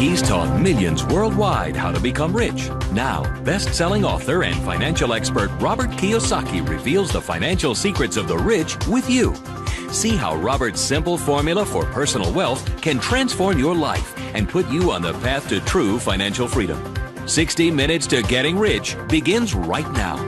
He's taught millions worldwide how to become rich. Now, best-selling author and financial expert Robert Kiyosaki reveals the financial secrets of the rich with you. See how Robert's simple formula for personal wealth can transform your life and put you on the path to true financial freedom. 60 Minutes to Getting Rich begins right now.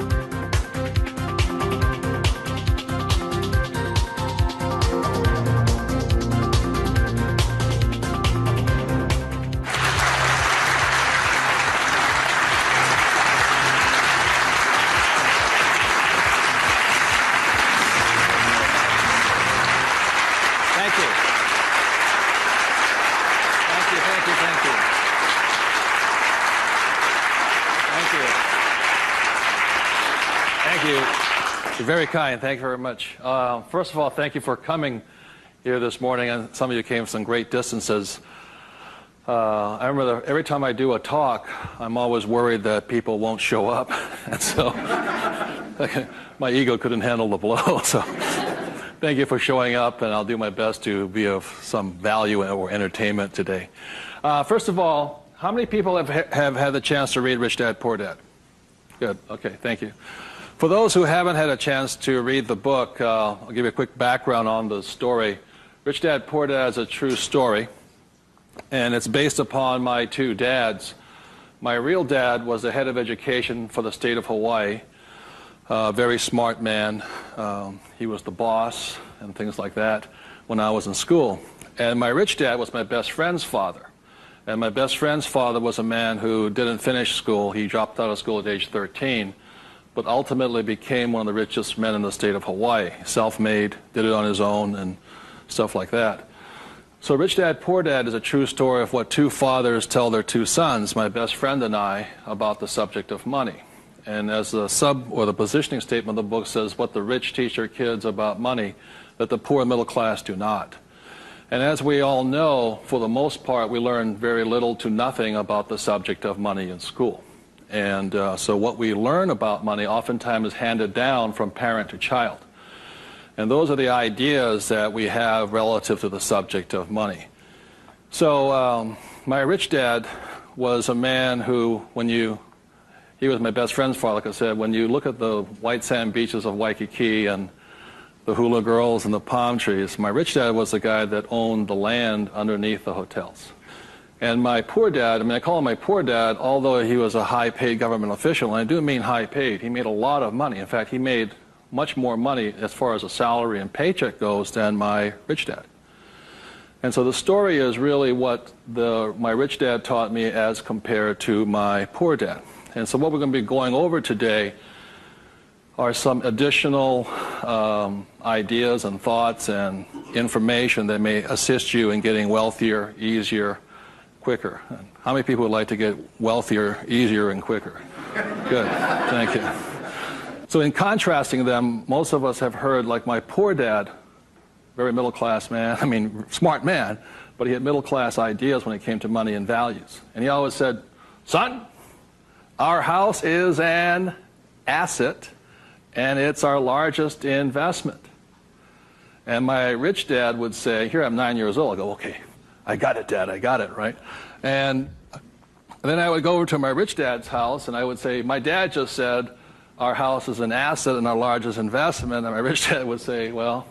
You're very kind. Thank you very much. First of all, thank you for coming here this morning, and some of you came some great distances. I remember every time I do a talk, I'm always worried that people won't show up, and so my ego couldn't handle the blow. So thank you for showing up, and I'll do my best to be of some value or entertainment today. First of all, how many people have had the chance to read Rich Dad, Poor Dad? Good. Okay, thank you. For those who haven't had a chance to read the book, I'll give you a quick background on the story. Rich Dad, Poor Dad is a true story, and it's based upon my two dads. My real dad was the head of education for the state of Hawaii, a very smart man. He was the boss and things like that when I was in school. And my rich dad was my best friend's father. And my best friend's father was a man who didn't finish school. He dropped out of school at age 13. But ultimately became one of the richest men in the state of Hawaii. Self-made, did it on his own, and stuff like that. So Rich Dad, Poor Dad is a true story of what two fathers tell their two sons, my best friend and I, about the subject of money. And as the the positioning statement of the book says, what the rich teach their kids about money, that the poor and middle class do not. And as we all know, for the most part, we learn very little to nothing about the subject of money in school. And so what we learn about money oftentimes is handed down from parent to child. And those are the ideas that we have relative to the subject of money. So my rich dad was a man who, he was my best friend's father, like I said, when you look at the white sand beaches of Waikiki and the hula girls and the palm trees, my rich dad was the guy that owned the land underneath the hotels. And my poor dad, I call him my poor dad, although he was a high-paid government official, and I do mean high-paid. He made a lot of money. In fact, he made much more money as far as a salary and paycheck goes than my rich dad. And so the story is really what my rich dad taught me as compared to my poor dad. And so what we're going to be going over today are some additional ideas and thoughts and information that may assist you in getting wealthier, easier, quicker. How many people would like to get wealthier, easier, and quicker? Good, thank you. So in contrasting them, most of us have heard, like my poor dad, very middle-class man, smart man, but he had middle-class ideas when it came to money and values. And he always said, son, our house is an asset, and it's our largest investment. And my rich dad would say, here I'm 9 years old, I go, okay, I got it, Dad, I got it, right? And then I would go over to my rich dad's house, and I would say, my dad just said, our house is an asset and our largest investment. And my rich dad would say, well,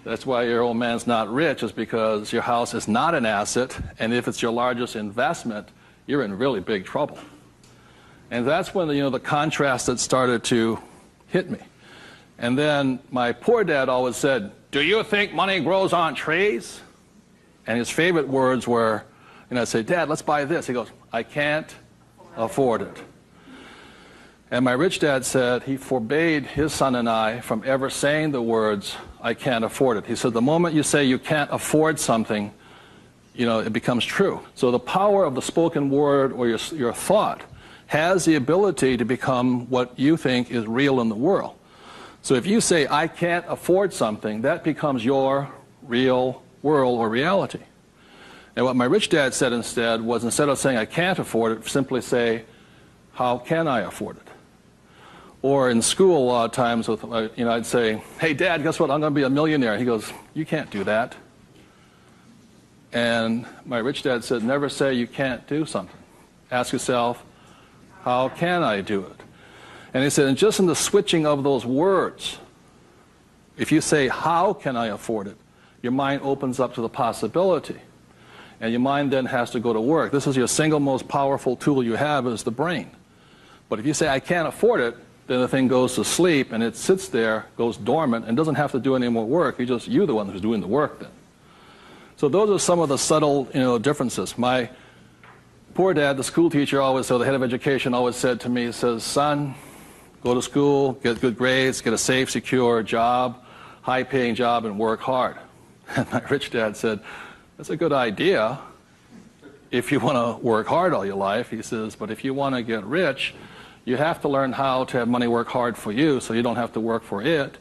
that's why your old man's not rich, is because your house is not an asset, and if it's your largest investment, you're in really big trouble. And that's when the contrast that started to hit me. And then my poor dad always said, do you think money grows on trees? And his favorite words were, I'd say, Dad, let's buy this. He goes, I can't afford it. And my rich dad said he forbade his son and I from ever saying the words, I can't afford it. He said, the moment you say you can't afford something, it becomes true. So the power of the spoken word or your thought has the ability to become what you think is real in the world. So if you say, I can't afford something, that becomes your real world or reality. And what my rich dad said instead was, instead of saying I can't afford it, simply say, how can I afford it? Or in school, a lot of times, I'd say, hey, Dad, guess what? I'm going to be a millionaire. He goes, you can't do that. And my rich dad said, never say you can't do something. Ask yourself, how can I do it? And he said, and just in the switching of those words, if you say, how can I afford it, your mind opens up to the possibility. And your mind then has to go to work. This is your single most powerful tool you have is the brain. But if you say, I can't afford it, then the thing goes to sleep and it sits there, goes dormant, and doesn't have to do any more work. You're the one who's doing the work then. So those are some of the subtle, differences. My poor dad, the school teacher, the head of education, always said to me, he says, son, go to school, get good grades, get a safe, secure job, high-paying job, and work hard. And my rich dad said, that's a good idea if you want to work hard all your life. He says, but if you want to get rich, you have to learn how to have money work hard for you so you don't have to work for it.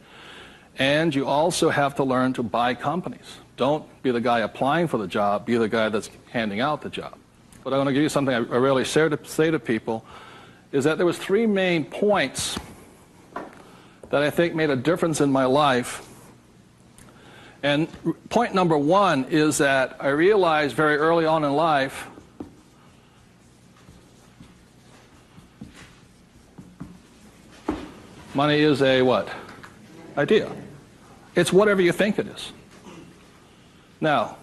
And you also have to learn to buy companies. Don't be the guy applying for the job, be the guy that's handing out the job. But I want to give you something I rarely say to people, is that there was 3 main points that I think made a difference in my life. And point number 1 is that I realized very early on in life money is a what? Idea. It's whatever you think it is. Now,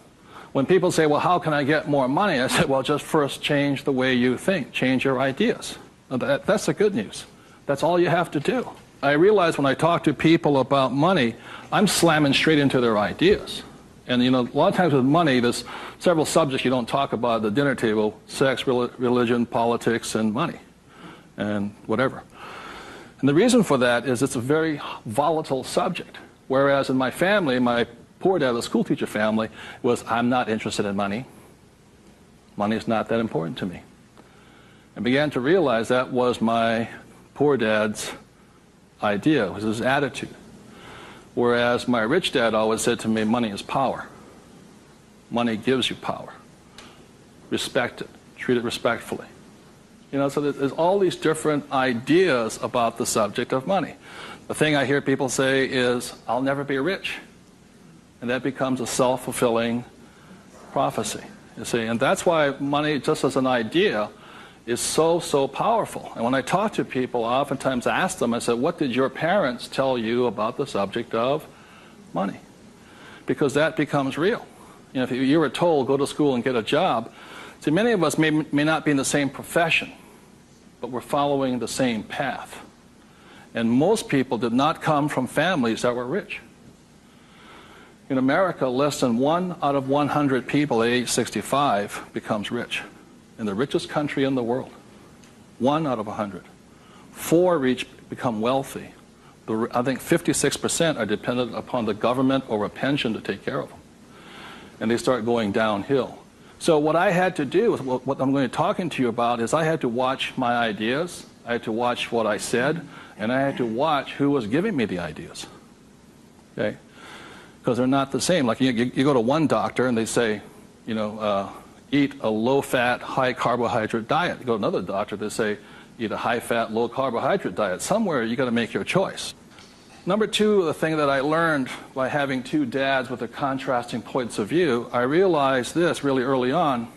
when people say, well, how can I get more money? I said, well, just first change the way you think. Change your ideas. That's the good news. That's all you have to do. I realize when I talk to people about money, I'm slamming straight into their ideas. And, a lot of times with money, there's several subjects you don't talk about at the dinner table: sex, religion, politics, and money, and whatever. And the reason for that is it's a very volatile subject. Whereas in my family, my poor dad, the school teacher family, was, I'm not interested in money. Money is not that important to me. I began to realize that was my poor dad's idea, was his attitude. Whereas my rich dad always said to me, money is power. Money gives you power. Respect it. Treat it respectfully. So there's all these different ideas about the subject of money. The thing I hear people say is, I'll never be rich. And that becomes a self-fulfilling prophecy, you see. And that's why money, just as an idea, is so powerful. And when I talk to people, I oftentimes ask them, I said, what did your parents tell you about the subject of money? Because that becomes real. If you were told, go to school and get a job, see, many of us may not be in the same profession, but we're following the same path. And most people did not come from families that were rich. In America, less than 1 out of 100 people at age 65 becomes rich. In the richest country in the world. 1 out of 100. 4 become wealthy. I think 56% are dependent upon the government or a pension to take care of them. And they start going downhill. So what I had to do, what I'm going to be talking to you about, is I had to watch my ideas, I had to watch what I said, and I had to watch who was giving me the ideas. Okay? Because they're not the same. Like you go to one doctor and they say, eat a low-fat, high-carbohydrate diet. You go to another doctor, they say, eat a high-fat, low-carbohydrate diet. Somewhere you got to make your choice. Number 2, the thing that I learned by having 2 dads with their contrasting points of view, I realized this really early on.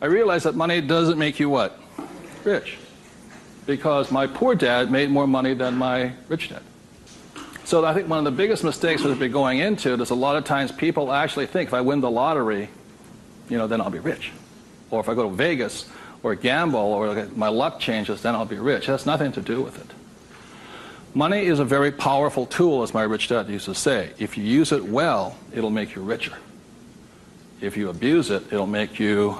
I realized that money doesn't make you what? Rich. Because my poor dad made more money than my rich dad. So I think one of the biggest mistakes we've been going into is a lot of times people actually think if I win the lottery, then I'll be rich. Or if I go to Vegas or gamble or my luck changes, then I'll be rich. It has nothing to do with it. Money is a very powerful tool, as my rich dad used to say. If you use it well, it'll make you richer. If you abuse it, it'll make you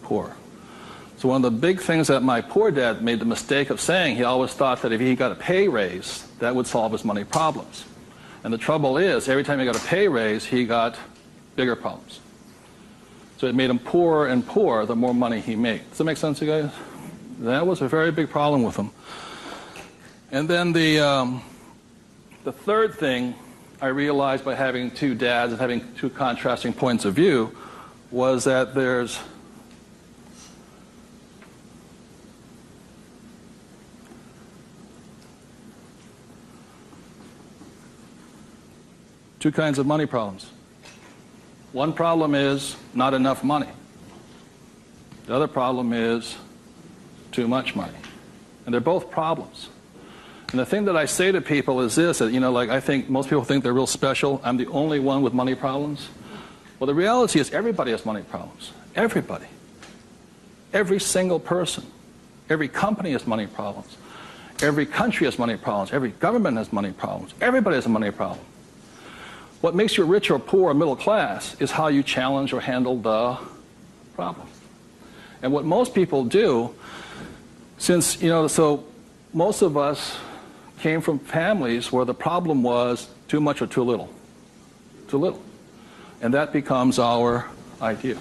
poor. So one of the big things that my poor dad made the mistake of saying, he always thought that if he got a pay raise, that would solve his money problems. And the trouble is, every time he got a pay raise, he got bigger problems. So it made him poorer and poorer the more money he made. Does that make sense, you guys? That was a very big problem with him. And then the third thing I realized by having 2 dads and having 2 contrasting points of view was that there's Two kinds of money problems. One problem is not enough money. The other problem is too much money. And they're both problems. And the thing that I say to people is this, that, like I think most people think they're real special. I'm the only one with money problems. Well, the reality is everybody has money problems. Everybody. Every single person. Every company has money problems. Every country has money problems. Every government has money problems. Everybody has a money problem. What makes you rich or poor or middle class is how you challenge or handle the problem. And what most people do, since, so most of us came from families where the problem was too much or too little. Too little. And that becomes our idea.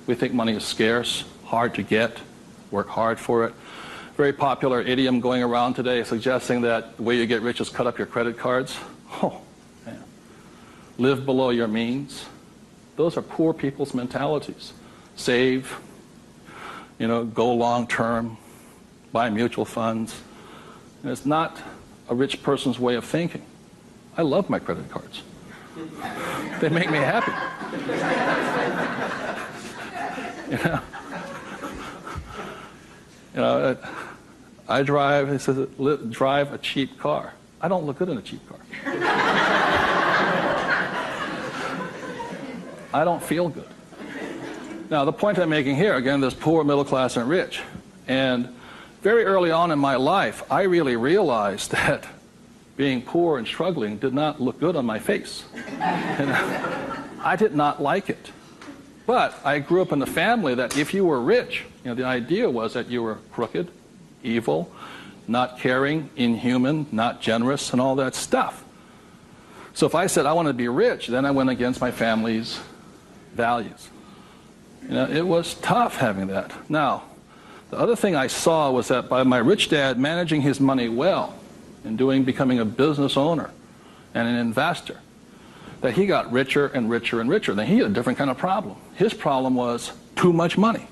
We think money is scarce, hard to get, work hard for it. Very popular idiom going around today suggesting that the way you get rich is cut up your credit cards. Oh, man. Live below your means. Those are poor people's mentalities. Save, go long term, buy mutual funds. And it's not a rich person's way of thinking. I love my credit cards. They make me happy. I drive, it says, drive a cheap car. I don't look good in a cheap car. I don't feel good. Now, the point I'm making here, again, there's poor, middle class, and rich. And very early on in my life, I really realized that being poor and struggling did not look good on my face. And I did not like it. But I grew up in a family that if you were rich, the idea was that you were crooked, evil, not caring, inhuman, not generous, and all that stuff. So if I said I want to be rich, then I went against my family's values. It was tough having that. Now, the other thing I saw was that by my rich dad managing his money well and becoming a business owner and an investor, that he got richer and richer and richer. Then he had a different kind of problem. His problem was too much money.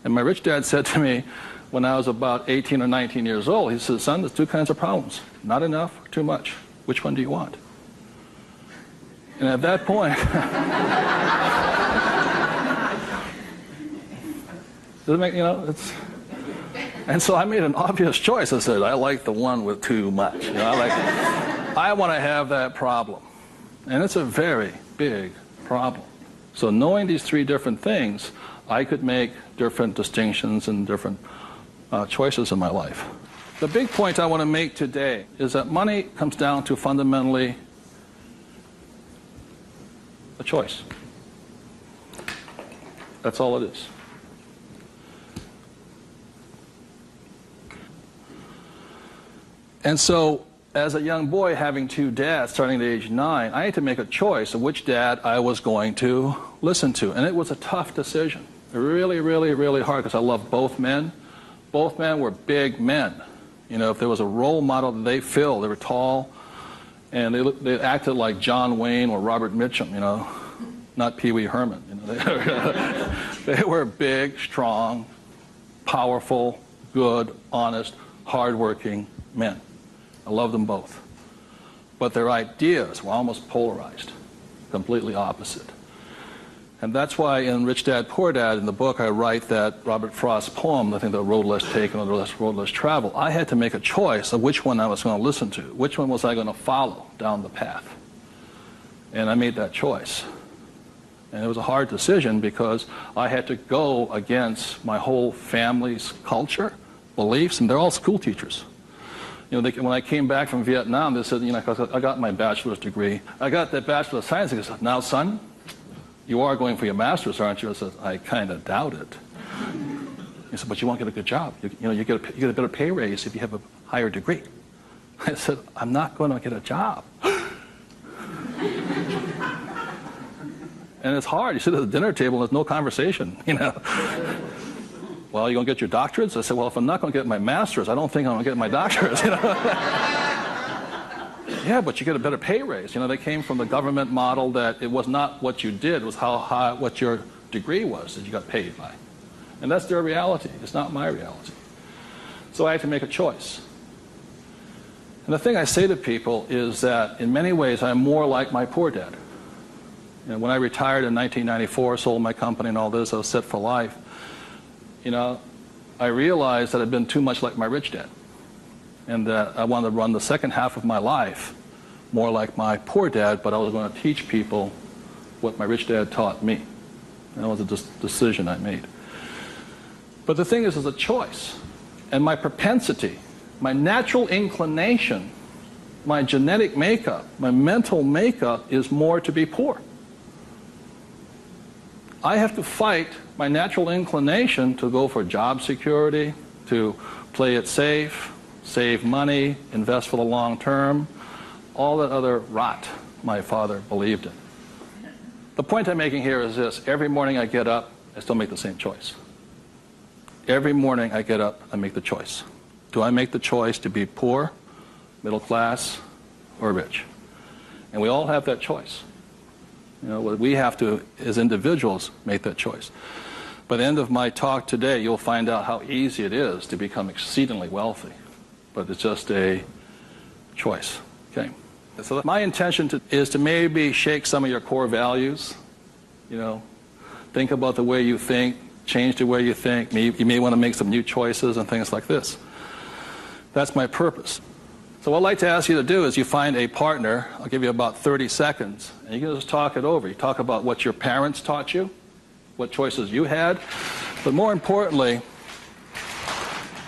And my rich dad said to me when I was about 18 or 19 years old, he said, son, there's two kinds of problems. Not enough or too much. Which one do you want? And at that point, does it make, and so I made an obvious choice. I said, I like the one with too much. I want to have that problem. And it's a very big problem. So knowing these three different things, I could make different distinctions and different choices in my life. The big point I want to make today is that money comes down to fundamentally a choice. That's all it is. And so, as a young boy having two dads starting at age 9, I had to make a choice of which dad I was going to listen to. And it was a tough decision. Really, really, really hard because I loved both men. Both men were big men. If there was a role model that they filled, they were tall, and they acted like John Wayne or Robert Mitchum, not Pee Wee Herman. They were big, strong, powerful, good, honest, hardworking men. I love them both. But their ideas were almost polarized, completely opposite. And that's why in Rich Dad, Poor Dad, in the book, I write that Robert Frost's poem, I think The Road Less Taken or The Road Less Traveled, I had to make a choice of which one I was going to listen to. Which one was I going to follow down the path? And I made that choice. And it was a hard decision because I had to go against my whole family's culture, beliefs, and they're all school teachers. When I came back from Vietnam, they said, I got my bachelor's degree. I got that Bachelor of Science. They said, now, son, you are going for your master's, aren't you? I said, I kind of doubt it. He said, but you won't get a good job. You get a better pay raise if you have a higher degree. I said, I'm not going to get a job. And it's hard. You sit at the dinner table and there's no conversation, Well, you going to get your doctorates? I said, well, if I'm not going to get my master's, I don't think I'm going to get my doctorates. Yeah, but you get a better pay raise. They came from the government model that it was not what you did, it was what your degree was that you got paid by. And that's their reality. It's not my reality. So I had to make a choice. And the thing I say to people is that in many ways I'm more like my poor dad. You know, when I retired in 1994, sold my company and all this, I was set for life. You know, I realized that I'd been too much like my rich dad, and that I wanted to run the second half of my life more like my poor dad, but I was going to teach people what my rich dad taught me. That was a decision I made. But the thing is, it's a choice. And my propensity, my natural inclination, my genetic makeup, my mental makeup is more to be poor. I have to fight my natural inclination to go for job security, to play it safe, save money, invest for the long term, all that other rot my father believed in. The point I'm making here is this: every morning I get up, I still make the same choice. Every morning I get up, I make the choice. Do I make the choice to be poor, middle class, or rich? And we all have that choice. You know, we have to, as individuals, make that choice. By the end of my talk today, you'll find out how easy it is to become exceedingly wealthy. But it's just a choice. Okay. So my intention is to maybe shake some of your core values. You know, think about the way you think, change the way you think. You may want to make some new choices and things like this. That's my purpose. So what I'd like to ask you to do is you find a partner. I'll give you about 30 seconds, and you can just talk it over. You talk about what your parents taught you, what choices you had, but more importantly,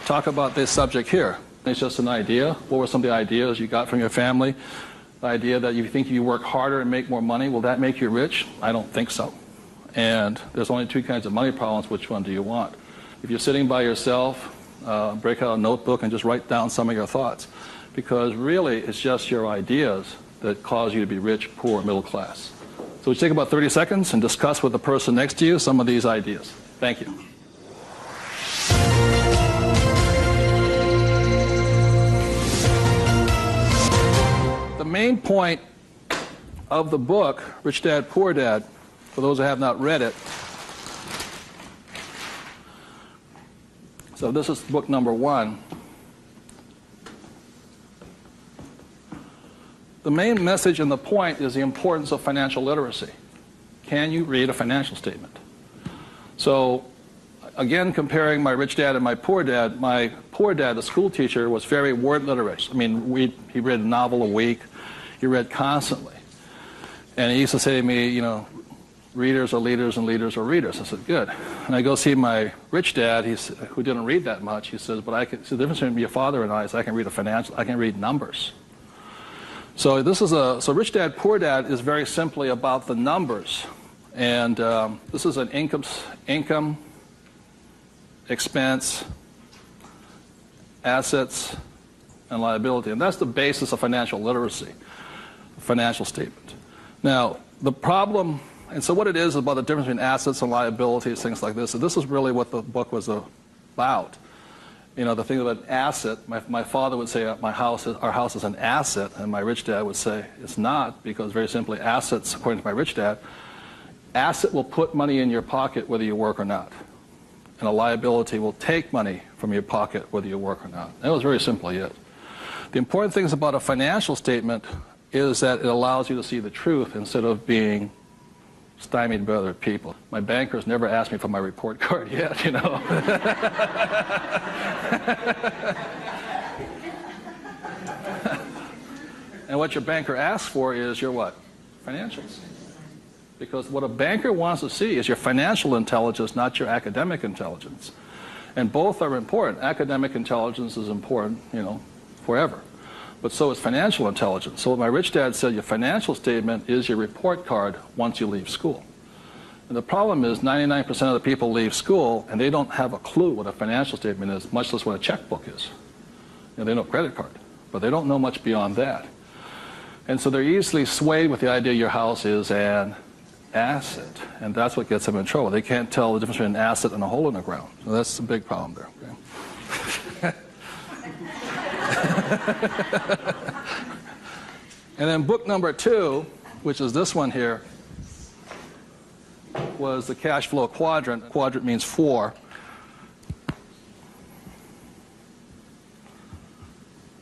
talk about this subject here. It's just an idea. What were some of the ideas you got from your family? The idea that you think you work harder and make more money, will that make you rich? I don't think so. And there's only two kinds of money problems. Which one do you want? If you're sitting by yourself, break out a notebook and just write down some of your thoughts. Because really, it's just your ideas that cause you to be rich, poor, middle class. So we take about 30 seconds and discuss with the person next to you some of these ideas. Thank you. The main point of the book, Rich Dad, Poor Dad, for those who have not read it, so this is book number 1. The main message and the point is the importance of financial literacy. Can you read a financial statement? So, again, comparing my rich dad and my poor dad, the school teacher, was very word literate. I mean, he read a novel a week. He read constantly. And he used to say to me, you know, readers are leaders and leaders are readers. I said, good. And I go see my rich dad, who didn't read that much. He says, but the difference between your father and I is I can read numbers. So so Rich Dad, Poor Dad is very simply about the numbers. And this is an income, expense, assets, and liability. And that's the basis of financial literacy, a financial statement. Now, the problem, and so what it is about the difference between assets and liabilities, things like this, and this is really what the book was about. You know, the thing about an asset, my father would say our house is an asset, and my rich dad would say it's not, because very simply assets, according to my rich dad, asset will put money in your pocket whether you work or not. And a liability will take money from your pocket whether you work or not. That was very simply it. The important things about a financial statement is that it allows you to see the truth instead of being stymied by other people. My bankers never asked me for my report card yet, you know. And what your banker asks for is your what? Financials. Because what a banker wants to see is your financial intelligence, not your academic intelligence. And both are important. Academic intelligence is important, you know, forever. But so is financial intelligence. So what my rich dad said, your financial statement is your report card once you leave school. And the problem is 99% of the people leave school and they don't have a clue what a financial statement is, much less what a checkbook is. You know, they know credit card, but they don't know much beyond that. And so they're easily swayed with the idea your house is an asset, and that's what gets them in trouble. They can't tell the difference between an asset and a hole in the ground. So that's a big problem there. Okay? And then book number 2, which is this one here, was the cash flow quadrant. Quadrant means 4.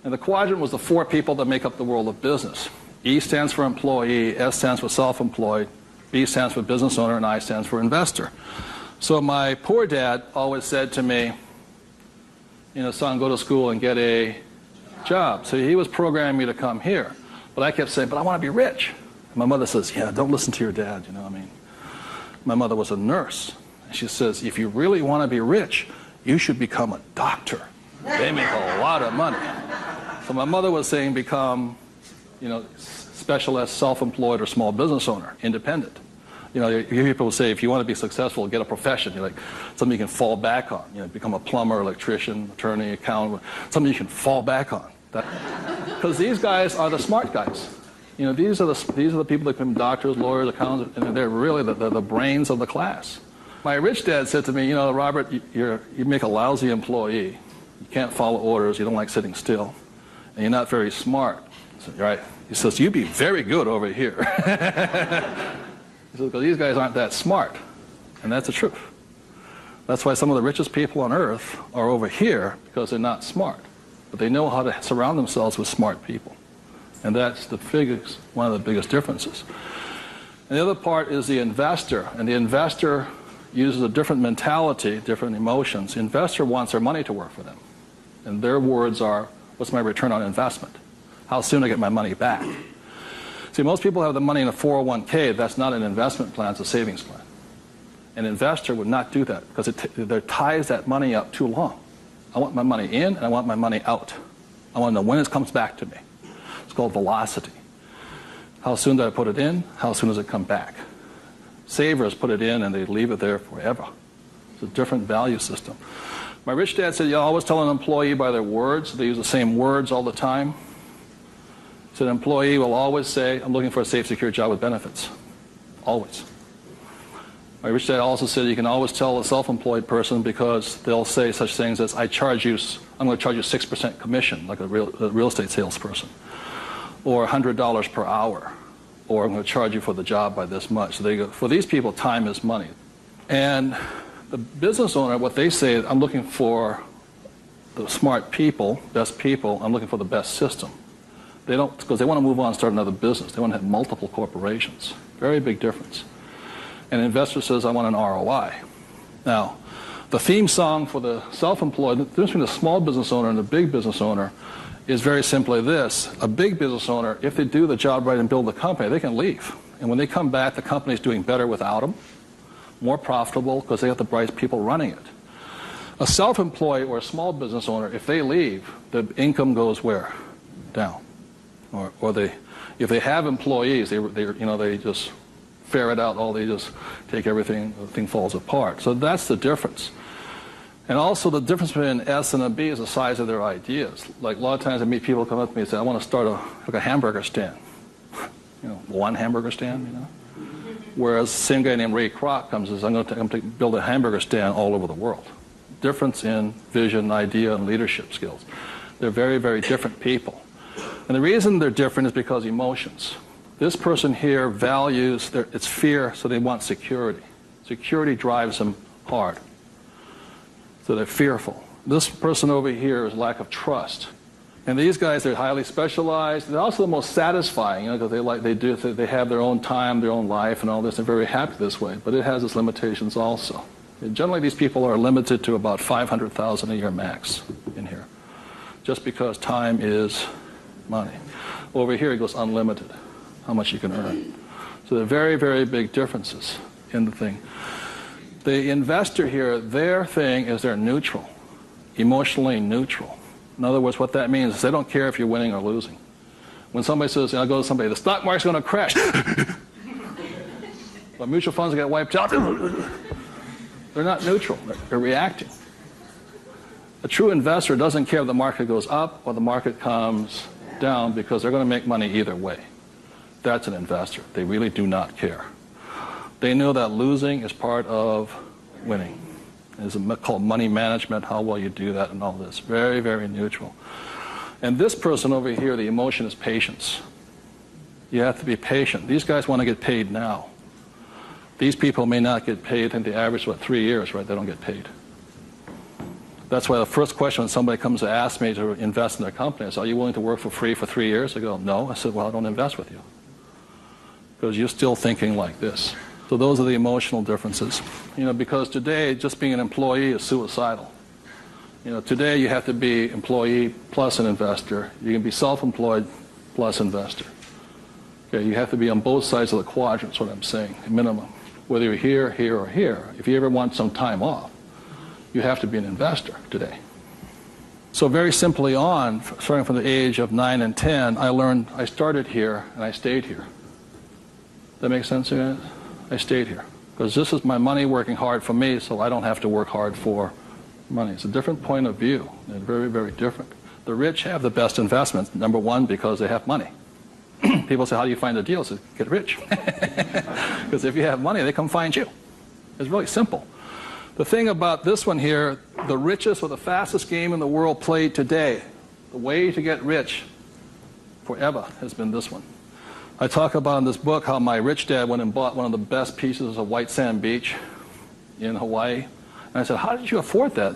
And the quadrant was the 4 people that make up the world of business. E stands for employee, S stands for self-employed, B stands for business owner, and I stands for investor. So my poor dad always said to me, son, go to school and get a job. So he was programming me to come here. But I kept saying, but I want to be rich. And my mother says, yeah, don't listen to your dad, My mother was a nurse. And she says, if you really want to be rich, you should become a doctor. They make a lot of money. So my mother was saying become, specialist, self-employed, or small business owner, independent. You hear people say, if you want to be successful, get a profession. Something you can fall back on. Become a plumber, electrician, attorney, accountant, something you can fall back on. Because these guys are the smart guys. These are the people that become doctors, lawyers, accountants, and they're really the brains of the class. My rich dad said to me, Robert, you make a lousy employee. You can't follow orders. You don't like sitting still. And you're not very smart. I said, right. He says, you'd be very good over here. He says, because these guys aren't that smart. And that's the truth. That's why some of the richest people on earth are over here, because they're not smart. But they know how to surround themselves with smart people. And that's one of the biggest differences. And the other part is the investor. And the investor uses a different mentality, different emotions. The investor wants their money to work for them. And their words are, what's my return on investment? How soon I get my money back? See, most people have the money in a 401k. That's not an investment plan, it's a savings plan. An investor would not do that because it ties that money up too long. I want my money in and I want my money out. I want to know when it comes back to me. It's called velocity. How soon do I put it in? How soon does it come back? Savers put it in and they leave it there forever. It's a different value system. My rich dad said, you always tell an employee by their words. They use the same words all the time. He said, an employee will always say, I'm looking for a safe, secure job with benefits. Always. My rich dad also said you can always tell a self-employed person because they'll say such things as, I'm going to charge you 6% commission, like a real estate salesperson, or $100 per hour, or I'm going to charge you for the job by this much. So they go, for these people, time is money. And the business owner, what they say is, I'm looking for the smart people, best people, I'm looking for the best system. They don't, because they want to move on and start another business. They want to have multiple corporations. Very big difference. And an investor says, I want an ROI. Now, the theme song for the self-employed, the difference between the small business owner and the big business owner is very simply this. A big business owner, if they do the job right and build the company, they can leave. And when they come back, the company's doing better without them, more profitable because they have the bright people running it. A self-employed or a small business owner, if they leave, the income goes where? Down. Or if they have employees, they just ferret out they just take everything, the thing falls apart. So that's the difference. And also the difference between an S and a B is the size of their ideas. Like a lot of times I meet people come up to me and say, I want to start a hamburger stand. One hamburger stand, Whereas the same guy named Ray Kroc comes and says, I'm going to build a hamburger stand all over the world. Difference in vision, idea, and leadership skills. They're very, very different people. And the reason they're different is because emotions. This person here values, it's fear, so they want security. Security drives them hard. So they're fearful. This person over here is lack of trust. And these guys, they're highly specialized. They're also the most satisfying, because they have their own time, their own life, and all this. They're very happy this way, but it has its limitations also. And generally, these people are limited to about $500,000 a year max in here, just because time is money. Over here, it goes unlimited, how much you can earn. So there are very, very big differences in the thing. The investor here, their thing is they're neutral, emotionally neutral. In other words, what that means is they don't care if you're winning or losing. When somebody says, I go to somebody, the stock market's going to crash. But mutual funds get wiped out. They're not neutral. They're reacting. A true investor doesn't care if the market goes up or the market comes down because they're going to make money either way. That's an investor. They really do not care. They know that losing is part of winning. It's called money management, how well you do that and all this. Very, very neutral. And this person over here, the emotion is patience. You have to be patient. These guys want to get paid now. These people may not get paid, I think the average is 3 years, right? They don't get paid. That's why the first question when somebody comes to ask me to invest in their company is, are you willing to work for free for 3 years? I go, no. I said, well, I don't invest with you. Because you're still thinking like this. So those are the emotional differences. Because today, just being an employee is suicidal. Today you have to be employee plus an investor. You can be self-employed plus investor. Okay, you have to be on both sides of the quadrant, is what I'm saying, minimum. Whether you're here, here, or here. If you ever want some time off, you have to be an investor today. So very simply on, starting from the age of 9 and 10, I started here and I stayed here. That makes sense, you guys? I stayed here. Because this is my money working hard for me, so I don't have to work hard for money. It's a different point of view. They're very, very different. The rich have the best investments, number one, because they have money. People say, how do you find the deals? I say, get rich. Because if you have money, they come find you. It's really simple. The thing about this one here, the richest or the fastest game in the world played today, the way to get rich forever has been this one. I talk about in this book how my rich dad went and bought one of the best pieces of white sand beach in Hawaii. And I said, how did you afford that?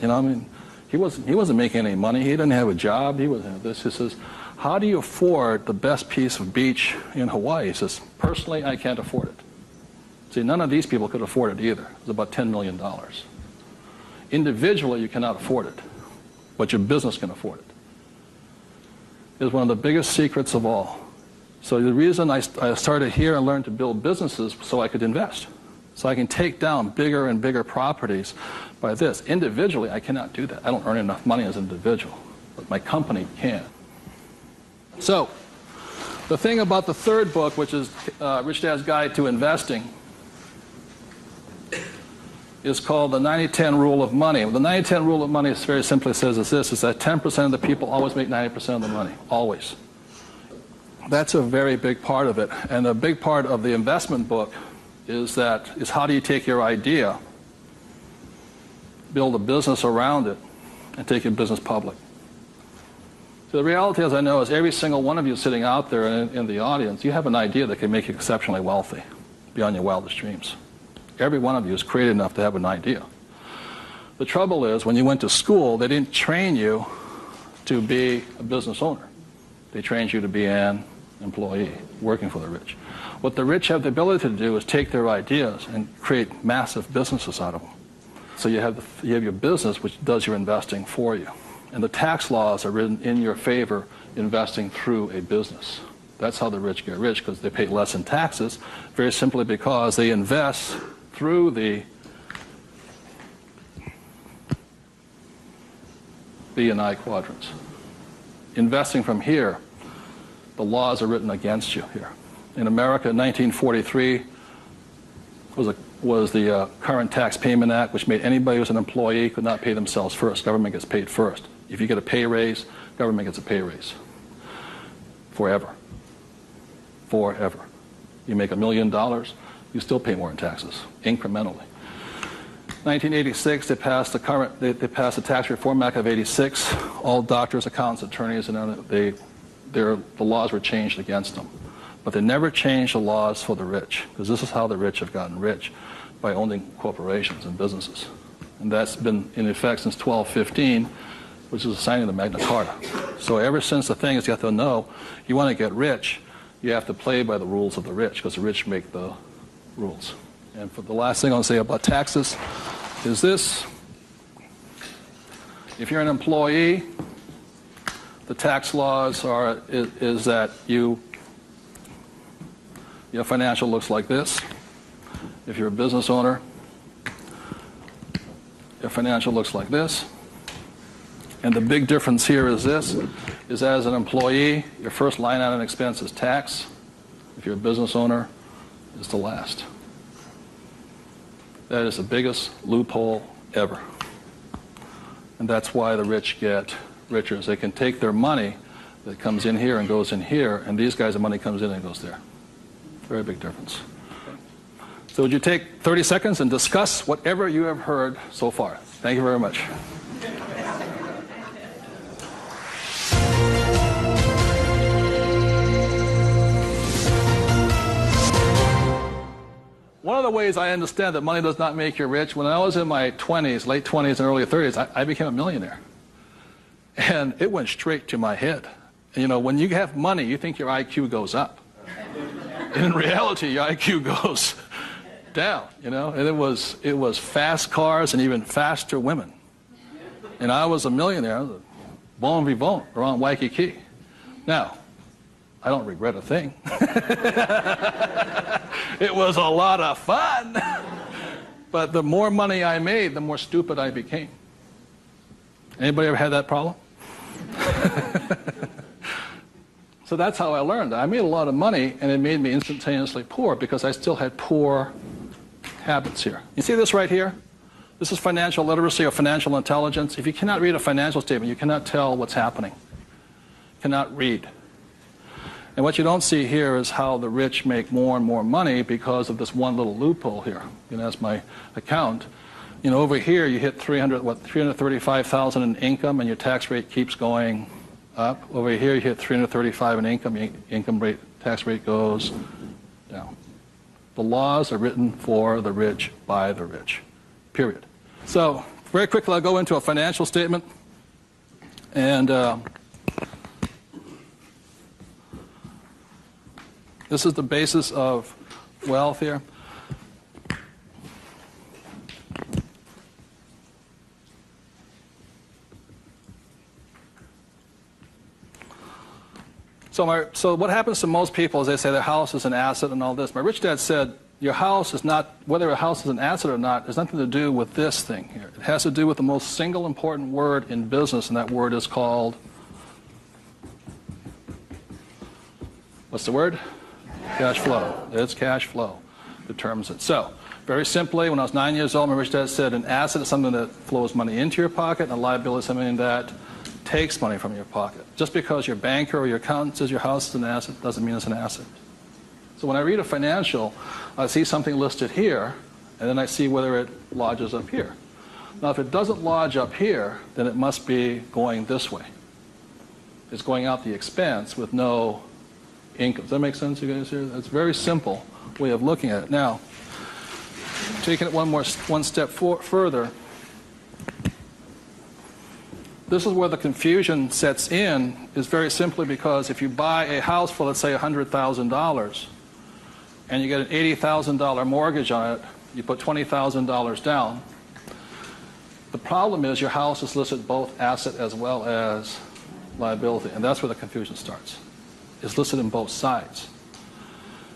He wasn't making any money. He didn't have a job. He wasn't this. He says, how do you afford the best piece of beach in Hawaii? He says, personally, I can't afford it. See, none of these people could afford it either. It was about $10 million. Individually, you cannot afford it, but your business can afford it. It's one of the biggest secrets of all. So the reason I started here and learned to build businesses so I could invest. So I can take down bigger and bigger properties by this. Individually, I cannot do that. I don't earn enough money as an individual, but my company can. So the thing about the third book, which is Rich Dad's Guide to Investing, is called the 90-10 Rule of Money. The 90-10 Rule of Money very simply says is this, is that 10% of the people always make 90% of the money, always. That's a very big part of it. And a big part of the investment book is how do you take your idea, build a business around it, and take your business public. So the reality, as I know, is every single one of you sitting out there in the audience, you have an idea that can make you exceptionally wealthy beyond your wildest dreams. Every one of you is creative enough to have an idea. The trouble is, when you went to school, they didn't train you to be a business owner. They trained you to be an employee, working for the rich. What the rich have the ability to do is take their ideas and create massive businesses out of them. So you have your business, which does your investing for you. And the tax laws are written in your favor, investing through a business. That's how the rich get rich, because they pay less in taxes, very simply because they invest through the B and I quadrants. Investing from here, the laws are written against you here. In America, 1943 was the Current Tax Payment Act, which made anybody who's an employee could not pay themselves first. Government gets paid first. If you get a pay raise, government gets a pay raise. Forever. Forever. You make $1 million, you still pay more in taxes, incrementally. 1986, they passed the Tax Reform Act of '86. All doctors, accountants, attorneys, and the laws were changed against them. But they never changed the laws for the rich, because this is how the rich have gotten rich, by owning corporations and businesses. And that's been in effect since 1215, which is the signing of the Magna Carta. So ever since the thing is, you have to know, you want to get rich, you have to play by the rules of the rich, because the rich make the rules. And for the last thing I'll say about taxes is this. If you're an employee, the tax laws is that your financial looks like this. If you're a business owner, your financial looks like this. And the big difference here is this, is as an employee, your first line item expense is tax. If you're a business owner, it's the last. That is the biggest loophole ever. And that's why the rich get richer. Is they can take their money that comes in here and goes in here, and these guys' money comes in and goes there. Very big difference. So would you take 30 seconds and discuss whatever you have heard so far? Thank you very much. One of the ways I understand that money does not make you rich, when I was in my 20s, late 20s and early 30s, I became a millionaire. And it went straight to my head. And, you know, when you have money, you think your IQ goes up. And in reality, your IQ goes down, you know. And it was fast cars and even faster women. And I was a millionaire, bon vivant, around Waikiki. Now, I don't regret a thing. It was a lot of fun. But the more money I made, the more stupid I became. Anybody ever had that problem? So that's how I learned. I made a lot of money, and it made me instantaneously poor because I still had poor habits here. You see this right here? This is financial literacy or financial intelligence. If you cannot read a financial statement, you cannot tell what's happening. You cannot read. And what you don't see here is how the rich make more and more money because of this one little loophole here. You know, that's my account. You know, over here you hit 335,000 in income, and your tax rate keeps going up. Over here you hit 335 in income, tax rate goes down. The laws are written for the rich by the rich. Period. So very quickly I'll go into a financial statement, and this is the basis of wealth here. So what happens to most people is they say their house is an asset and all this. My rich dad said, your house is not, whether a house is an asset or not, has nothing to do with this thing here. It has to do with the most single important word in business, and that word is called, what's the word? Cash flow. It's cash flow determines it. So, very simply, when I was 9 years old, my rich dad said an asset is something that flows money into your pocket, and a liability is something that takes money from your pocket. Just because your banker or your accountant says your house is an asset doesn't mean it's an asset. So when I read a financial, I see something listed here, and then I see whether it lodges up here. Now, if it doesn't lodge up here, then it must be going this way. It's going out the expense with no income. Does that make sense, you guys here? That's a very simple way of looking at it. Now, taking it one step further, this is where the confusion sets in, is very simply because if you buy a house for, let's say, $100,000, and you get an $80,000 mortgage on it, you put $20,000 down, the problem is your house is listed both asset as well as liability, and that's where the confusion starts. It's listed in both sides,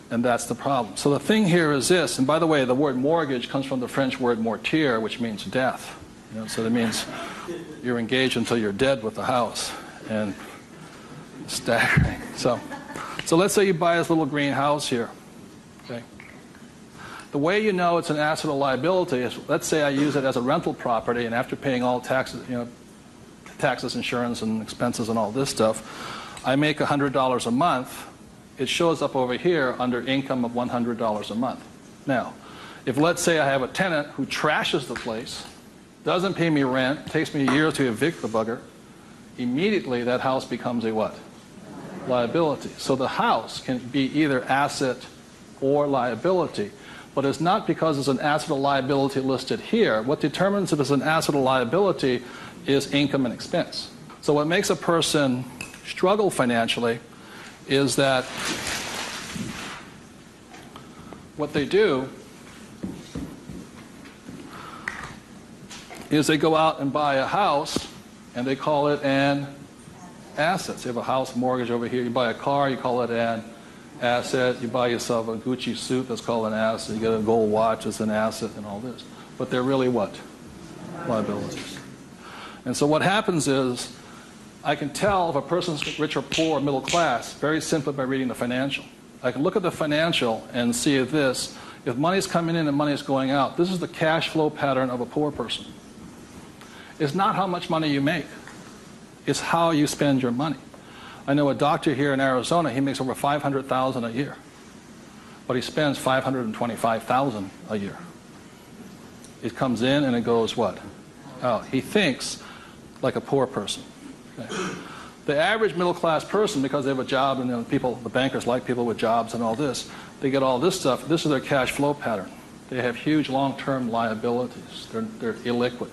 and that's the problem. So the thing here is this, and by the way, the word mortgage comes from the French word mortir, which means death. You know, so that means you're engaged until you're dead with the house, and staggering. So let's say you buy this little green house here. Okay. The way you know it's an asset or liability is, let's say I use it as a rental property, and after paying all taxes, you know, taxes, insurance, and expenses, and all this stuff, I make $100 a month. It shows up over here under income of $100 a month. Now, if let's say I have a tenant who trashes the place, doesn't pay me rent, takes me a year to evict the bugger, immediately that house becomes a what? Liability. So the house can be either asset or liability, but it's not because it's an asset or liability listed here. What determines if it's an asset or liability is income and expense. So what makes a person struggle financially is that what they do is they go out and buy a house, and they call it an asset. So you have a house mortgage over here. You buy a car, you call it an asset. You buy yourself a Gucci suit, that's called an asset. You get a gold watch, it's an asset, and all this. But they're really what? Liabilities. And so what happens is, I can tell if a person's rich or poor or middle class very simply by reading the financial. I can look at the financial and see this. If money's coming in and money's going out, this is the cash flow pattern of a poor person. It's not how much money you make. It's how you spend your money. I know a doctor here in Arizona, he makes over $500,000 a year. But he spends $525,000 a year. It comes in and it goes what? Out. He thinks like a poor person. Okay. The average middle class person, because they have a job, and the bankers like people with jobs and all this, they get all this stuff. This is their cash flow pattern. They have huge long-term liabilities. They're illiquid.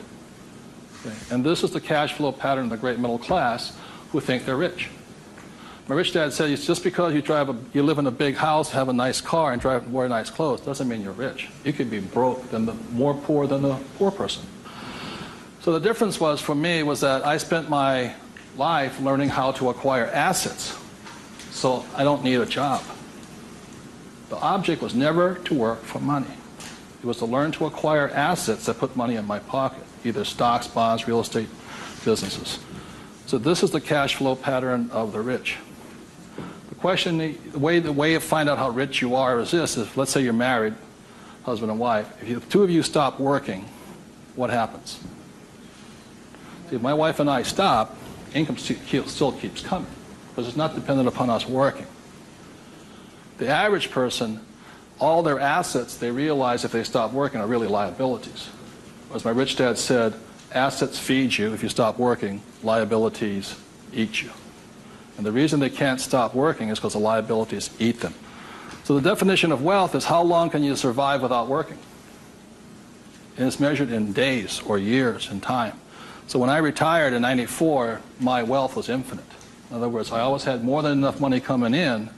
Okay? And this is the cash flow pattern of the great middle class who think they're rich. My rich dad said, it's just because you live in a big house, have a nice car, and wear nice clothes, doesn't mean you're rich. You could be broke, more poor than the poor person. So the difference was, for me, was that I spent my life learning how to acquire assets. So I don't need a job. The object was never to work for money. It was to learn to acquire assets that put money in my pocket, either stocks, bonds, real estate, businesses. So this is the cash flow pattern of the rich. The way to find out how rich you are is this: is let's say you're married, husband and wife. If the two of you stop working, what happens? See, if my wife and I stop, income still keeps coming, because it's not dependent upon us working. The average person, all their assets, they realize if they stop working, are really liabilities. As my rich dad said, assets feed you if you stop working, liabilities eat you. And the reason they can't stop working is because the liabilities eat them. So the definition of wealth is how long can you survive without working? And it's measured in days or years in time. So when I retired in '94, my wealth was infinite. In other words, I always had more than enough money coming in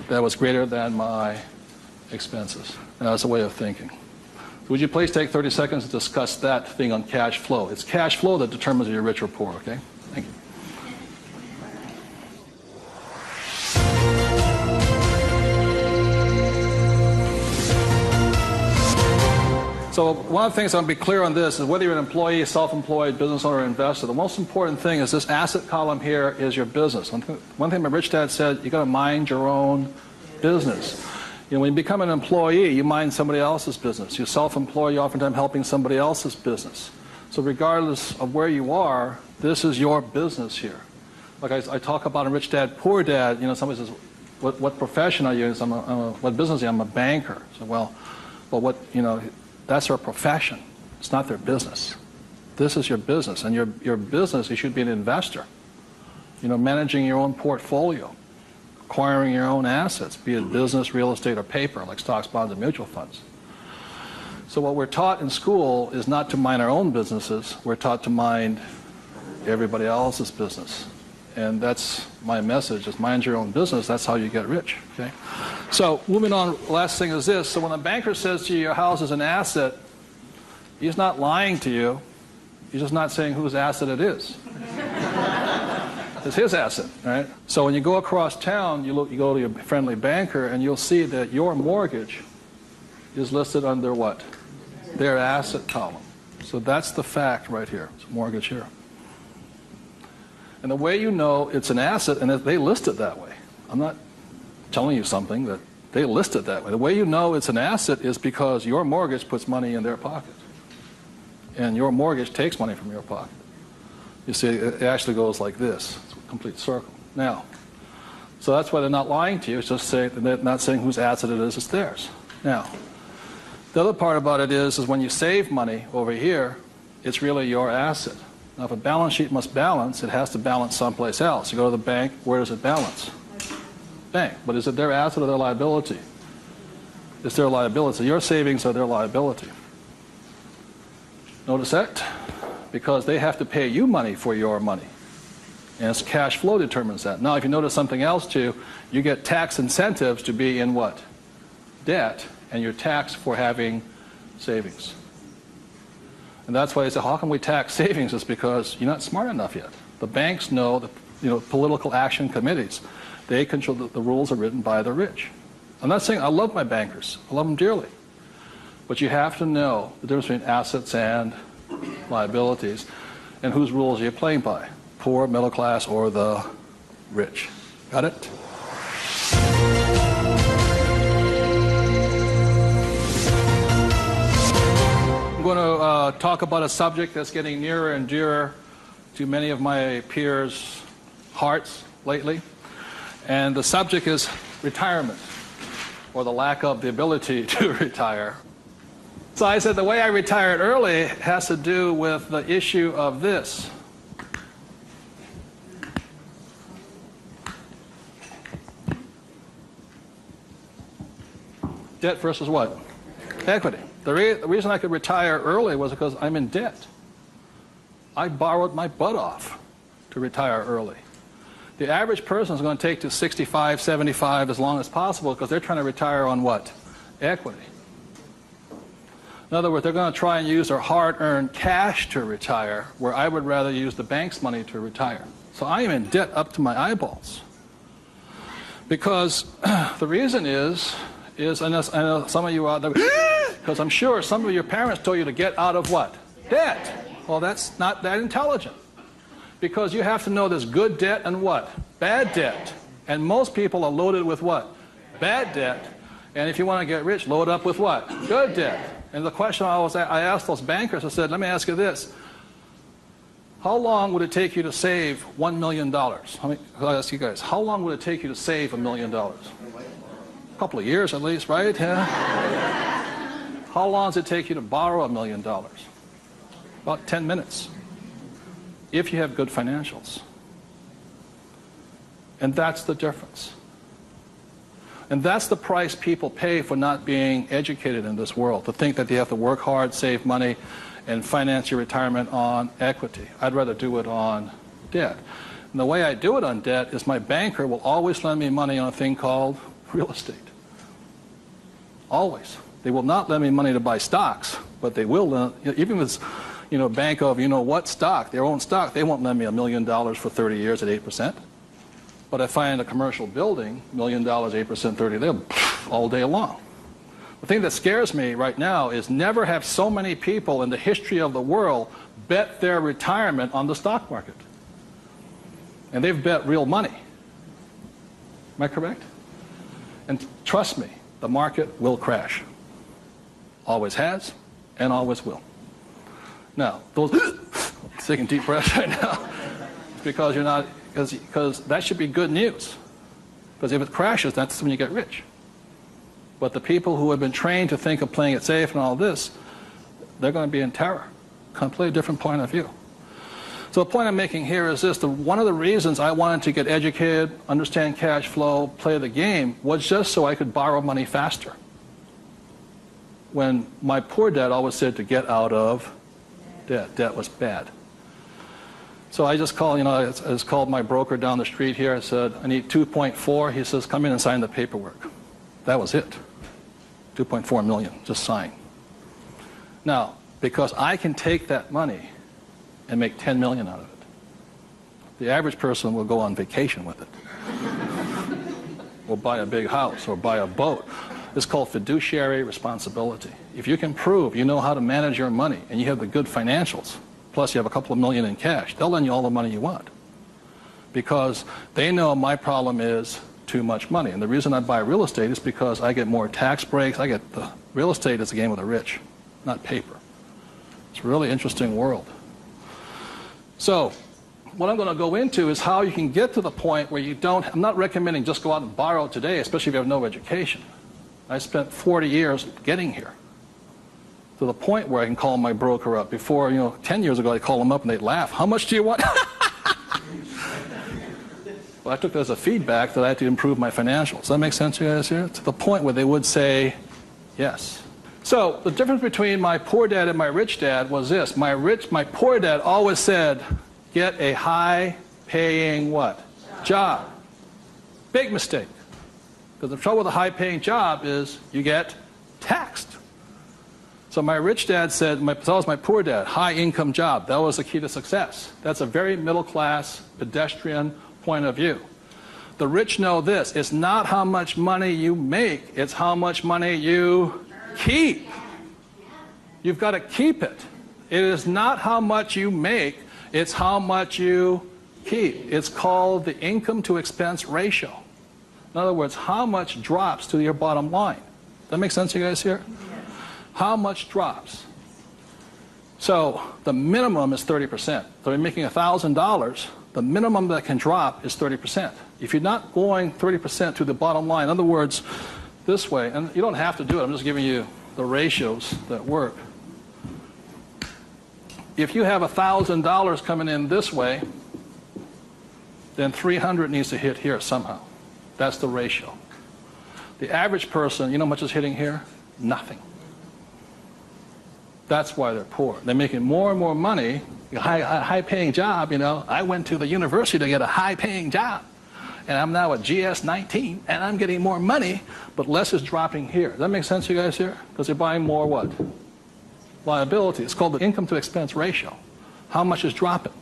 that was greater than my expenses. And that's a way of thinking. Would you please take 30 seconds to discuss that thing on cash flow? It's cash flow that determines if you're rich or poor, okay? Thank you. So one of the things I want to be clear on this is whether you're an employee, self-employed, business owner, or investor, the most important thing is this asset column here is your business. One thing my rich dad said, you got to mind your own business. You know, when you become an employee, you mind somebody else's business. You're self-employed, you're oftentimes helping somebody else's business. So regardless of where you are, this is your business here. Like I talk about a rich dad, poor dad, you know, somebody says, what profession are you? What business are you? I'm a banker. So, well, what, you know, that's their profession. It's not their business. This is your business. And your business, you should be an investor. You know, managing your own portfolio, acquiring your own assets, be it business, real estate, or paper, like stocks, bonds, and mutual funds. So what we're taught in school is not to mind our own businesses. We're taught to mind everybody else's business. And that's my message, is mind your own business. That's how you get rich, okay? So moving on, last thing is this. So when a banker says to you your house is an asset, he's not lying to you. He's just not saying whose asset it is. It's his asset, right? So when you go across town, you go to your friendly banker, and you'll see that your mortgage is listed under what? Their asset column. So that's the fact right here. It's a mortgage here. And the way you know it's an asset, and they list it that way. I'm not telling you something, that they list it that way. The way you know it's an asset is because your mortgage puts money in their pocket. And your mortgage takes money from your pocket. You see, it actually goes like this. It's a complete circle. Now, so that's why they're not lying to you. It's just saying, they're not saying whose asset it is, it's theirs. Now, the other part about it is when you save money over here, it's really your asset. Now, if a balance sheet must balance, it has to balance someplace else. You go to the bank, where does it balance? Bank. But is it their asset or their liability? It's their liability. Your savings are their liability. Notice that? Because they have to pay you money for your money. And it's cash flow determines that. Now, if you notice something else too, you get tax incentives to be in what? Debt, and you're taxed for having savings. And that's why I say, how can we tax savings? It's because you're not smart enough yet. The banks know, political action committees, they control, the rules are written by the rich. I'm not saying I love my bankers. I love them dearly. But you have to know the difference between assets and liabilities, and whose rules are you playing by? Poor, middle class, or the rich? Got it? I'm going to talk about a subject that's getting nearer and dearer to many of my peers' hearts lately. And the subject is retirement, or the lack of the ability to retire. So I said the way I retired early has to do with the issue of this. Debt versus what? Equity. The reason I could retire early was because I'm in debt. I borrowed my butt off to retire early. The average person is going to take to 65, 75 as long as possible because they're trying to retire on what? Equity. In other words, they're going to try and use their hard-earned cash to retire, where I would rather use the bank's money to retire. So I am in debt up to my eyeballs. Because the reason is I know some of you out there, because I'm sure some of your parents told you to get out of what? Debt. Well, that's not that intelligent. Because you have to know there's good debt and what? Bad debt. And most people are loaded with what? Bad debt. And if you want to get rich, load up with what? Good debt. And the question I asked those bankers, I said, let me ask you this. How long would it take you to save $1 million? I'll ask you guys, how long would it take you to save $1 million? A couple of years at least, right? Yeah. How long does it take you to borrow $1 million? About 10 minutes. If you have good financials. And that's the difference. And that's the price people pay for not being educated in this world, to think that they have to work hard, save money, and finance your retirement on equity. I'd rather do it on debt. And the way I do it on debt is my banker will always lend me money on a thing called real estate. Always. They will not lend me money to buy stocks, but they will lend, even if it's, bank of, what stock, their own stock, they won't lend me $1 million for 30 years at 8%. But if I find a commercial building, $1 million, 8%, 30, they'll all day long. The thing that scares me right now is never have so many people in the history of the world bet their retirement on the stock market. And they've bet real money. Am I correct? And trust me, the market will crash. Always has and always will. Now, those taking deep breaths right now, because you're not, because that should be good news. Because if it crashes, that's when you get rich. But the people who have been trained to think of playing it safe and all this, they're going to be in terror. Completely different point of view. So the point I'm making here is this. One of the reasons I wanted to get educated, understand cash flow, play the game, was just so I could borrow money faster. When my poor dad always said to get out of debt. Debt was bad. So I just called, I just called my broker down the street here. I said, I need 2.4. He says, come in and sign the paperwork. That was it. 2.4 million, just sign. Now, because I can take that money and make 10 million out of it, the average person will go on vacation with it. Or buy a big house or buy a boat. It's called fiduciary responsibility. If you can prove you know how to manage your money and you have the good financials, plus you have a couple of million in cash, they'll lend you all the money you want. Because they know my problem is too much money. And the reason I buy real estate is because I get more tax breaks. Real estate is a game of the rich, not paper. It's a really interesting world. So what I'm going to go into is how you can get to the point where you don't, I'm not recommending just go out and borrow today, especially if you have no education. I spent 40 years getting here. To the point where I can call my broker up. Before, 10 years ago, I'd call them up and they'd laugh. How much do you want? Well, I took that as a feedback that I had to improve my financials. Does that make sense to you guys here? To the point where they would say yes. So the difference between my poor dad and my rich dad was this. My poor dad always said, get a high-paying what? Job. Big mistake. Because the trouble with a high-paying job is you get taxed. So my rich dad said, so was my poor dad, high-income job. That was the key to success. That's a very middle-class, pedestrian point of view. The rich know this. It's not how much money you make. It's how much money you keep. You've got to keep it. It is not how much you make. It's how much you keep. It's called the income to expense ratio. In other words, how much drops to your bottom line. Does that make sense to you guys here? How much drops? So the minimum is 30%. So if you're making $1,000, the minimum that can drop is 30%. If you're not going 30% to the bottom line, in other words, this way, and you don't have to do it, I'm just giving you the ratios that work. If you have $1,000 coming in this way, then 300 needs to hit here somehow. That's the ratio. The average person, you know how much is hitting here? Nothing. That's why they're poor. They're making more and more money, a high-paying job, you know. I went to the university to get a high-paying job, and I'm now at GS-19, and I'm getting more money, but less is dropping here. Does that make sense to you guys here? Because they're buying more what? Liability. It's called the income-to-expense ratio. How much is dropping?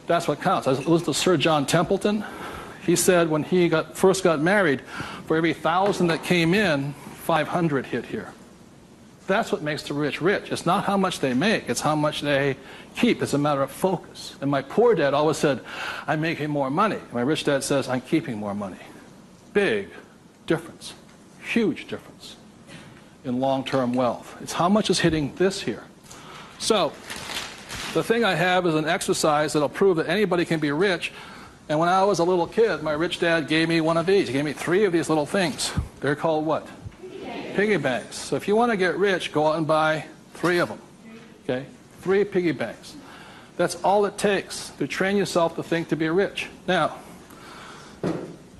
That's what counts. I listened to Sir John Templeton. He said when he first got married, for every 1,000 that came in, 500 hit here. That's what makes the rich rich. It's not how much they make, it's how much they keep. It's a matter of focus. And my poor dad always said, I'm making more money. My rich dad says, I'm keeping more money. Big difference, huge difference in long-term wealth. It's how much is hitting this here. So the thing I have is an exercise that'll prove that anybody can be rich. And when I was a little kid, my rich dad gave me one of these. He gave me 3 of these little things. They're called what? Piggy banks. So if you want to get rich, go out and buy 3 of them. Okay? 3 piggy banks. That's all it takes to train yourself to think to be rich. Now,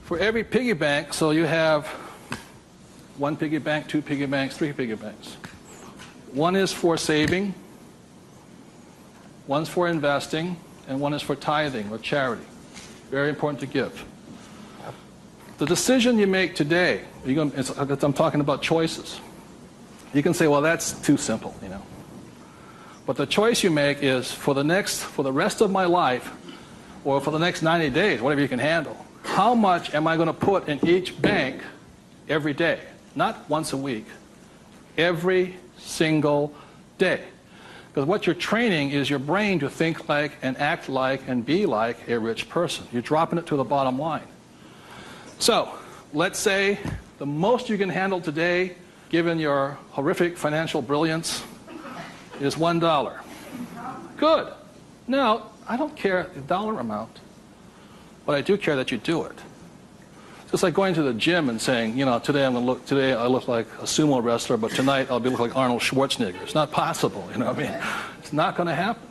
for every piggy bank, so you have 1 piggy bank, 2 piggy banks, 3 piggy banks. 1 is for saving, 1's for investing, and 1 is for tithing or charity. Very important to give. The decision you make today, I'm talking about choices. You can say, well, that's too simple, you know. But the choice you make is for the rest of my life, or for the next 90 days, whatever you can handle, how much am I going to put in each bank every day? Not once a week, every single day. Because what you're training is your brain to think like and act like and be like a rich person. You're dropping it to the bottom line. So, let's say the most you can handle today, given your horrific financial brilliance, is $1. Good. Now, I don't care the dollar amount, but I do care that you do it. It's like going to the gym and saying, you know, today I look like a sumo wrestler, but tonight I'll look like Arnold Schwarzenegger. It's not possible, you know what I mean? It's not going to happen.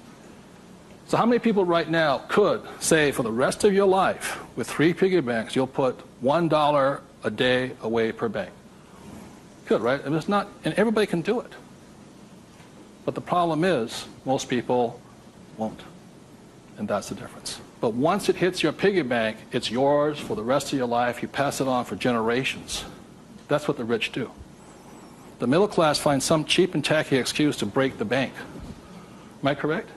So how many people right now could say for the rest of your life, with 3 piggy banks, you'll put $1 a day away per bank? Good, right? And it's not, and everybody can do it. But the problem is, most people won't. And that's the difference. But once it hits your piggy bank, it's yours for the rest of your life. You pass it on for generations. That's what the rich do. The middle class finds some cheap and tacky excuse to break the bank. Am I correct?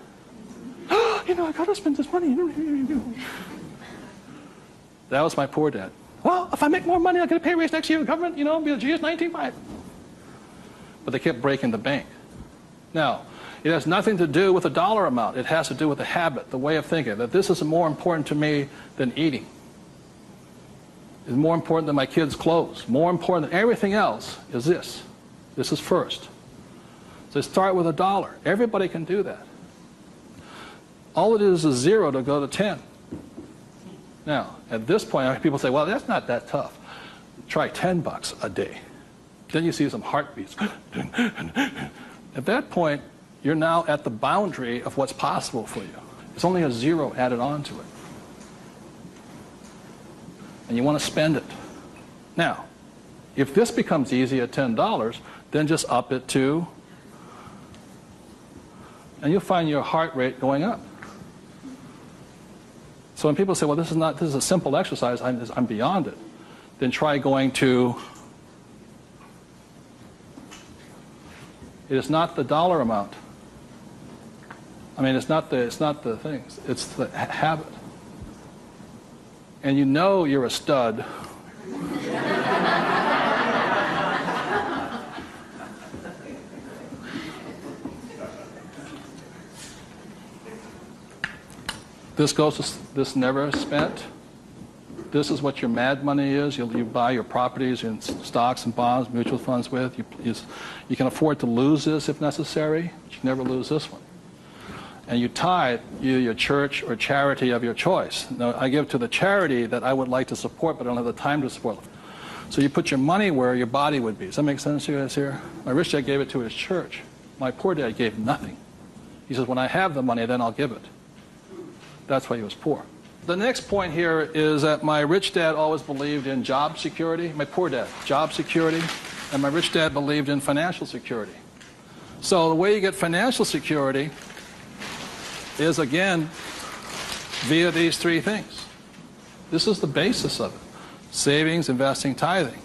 You know, I got to spend this money. That was my poor dad. Well, if I make more money, I'll get a pay raise next year. The government, you know, be a GS-19.5. But they kept breaking the bank. Now, it has nothing to do with the dollar amount. It has to do with the habit, the way of thinking, that this is more important to me than eating. It's more important than my kids' clothes. More important than everything else is this. This is first. So start with $1. Everybody can do that. All it is 0 to go to 10. Now, at this point, people say, well, that's not that tough. Try $10 a day. Then you see some heartbeats. At that point, you're now at the boundary of what's possible for you. It's only a 0 added on to it. And you want to spend it. Now, if this becomes easy at $10, then just up it to, and you'll find your heart rate going up. So when people say, well, this is a simple exercise, I'm beyond it, then try going to, it is not the dollar amount. I mean, it's not the things, it's the habit. And you know you're a stud. This never spent. This is what your mad money is. You buy your properties and stocks and bonds, mutual funds with. You can afford to lose this if necessary, but you never lose this one. And you tithe your church or charity of your choice. Now, I give to the charity that I would like to support, but I don't have the time to support. So you put your money where your body would be. Does that make sense to you guys here? My rich dad gave it to his church. My poor dad gave nothing. He says, when I have the money, then I'll give it. That's why he was poor. The next point here is that my rich dad always believed in job security. My poor dad, job security. And my rich dad believed in financial security. So the way you get financial security is, again, via these three things. This is the basis of it. Savings, investing, tithing.